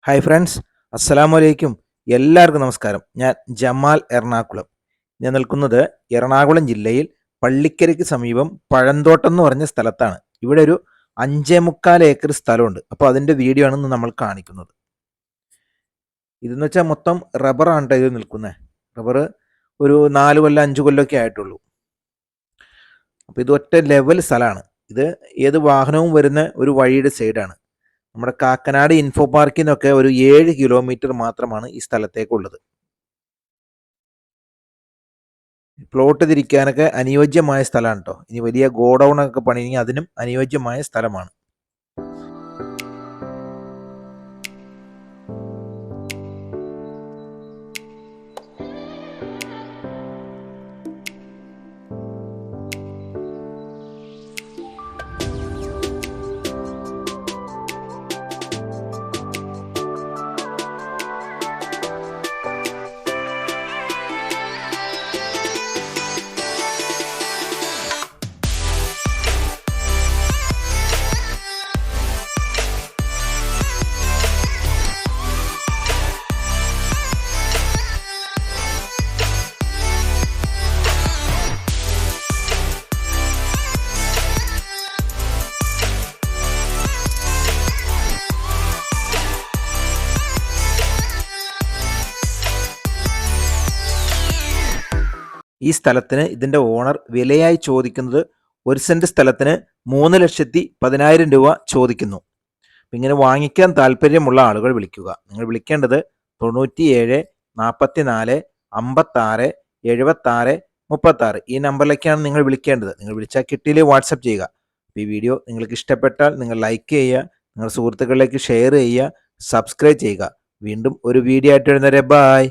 Hi friends, അസ്സലാമു അലൈക്കും. എല്ലാവർക്കും നമസ്കാരം. ഞാൻ ജമാൽ എറണാകുളം. ഞാൻ നിൽക്കുന്നത് എറണാകുളം ജില്ലയിൽ പള്ളിക്കരയ്ക്ക് സമീപം പഴന്തോട്ടം എന്ന് പറഞ്ഞ സ്ഥലത്താണ്. ഇവിടെ ഒരു 5.25 ഏക്കർ സ്ഥലമുണ്ട്. അപ്പോൾ അതിൻ്റെ വീഡിയോ ആണ് ഇന്ന് നമ്മൾ കാണിക്കുന്നത്. ഇതെന്ന് വെച്ചാൽ മൊത്തം റബ്ബറാണ് ഇത് നിൽക്കുന്നത്. റബ്ബർ ഒരു 4 കൊല്ലം 5 കൊല്ലമൊക്കെ ആയിട്ടുള്ളൂ. അപ്പോൾ ഇത് ഒറ്റ ലെവൽ സ്ഥലമാണ്. ഇത് ഏത് വാഹനവും വരുന്ന ഒരു വഴിയുടെ സൈഡാണ്. നമ്മുടെ കാക്കനാട് ഇൻഫോ പാർക്കിൽ നിന്നൊക്കെ ഒരു 7 കിലോമീറ്റർ മാത്രമാണ് ഈ സ്ഥലത്തേക്കുള്ളത്. പ്ലോട്ട് തിരിക്കാനൊക്കെ അനുയോജ്യമായ സ്ഥലമാണ് കേട്ടോ. ഇനി വലിയ ഗോഡൗൺ ഒക്കെ പണിയെങ്കിൽ അതിനും അനുയോജ്യമായ സ്ഥലമാണ്. ഈ സ്ഥലത്തിന് ഇതിൻ്റെ ഓണർ വിലയായി ചോദിക്കുന്നത് 1 സെൻറ്റ് സ്ഥലത്തിന് 3,10,000 രൂപ ചോദിക്കുന്നു. ഇങ്ങനെ വാങ്ങിക്കാൻ താല്പര്യമുള്ള ആളുകൾ വിളിക്കുക. നിങ്ങൾ വിളിക്കേണ്ടത് 97 44 56 76 36 ഈ നമ്പറിലേക്കാണ് നിങ്ങൾ വിളിക്കേണ്ടത്. നിങ്ങൾ വിളിച്ചാൽ കിട്ടിയില്ലേ വാട്സപ്പ് ചെയ്യുക. ഈ വീഡിയോ നിങ്ങൾക്ക് ഇഷ്ടപ്പെട്ടാൽ നിങ്ങൾ ലൈക്ക് ചെയ്യുക, നിങ്ങളുടെ സുഹൃത്തുക്കളിലേക്ക് ഷെയർ ചെയ്യുക, സബ്സ്ക്രൈബ് ചെയ്യുക. വീണ്ടും ഒരു വീഡിയോ ആയിട്ട് വരുന്നവരെ ബൈ.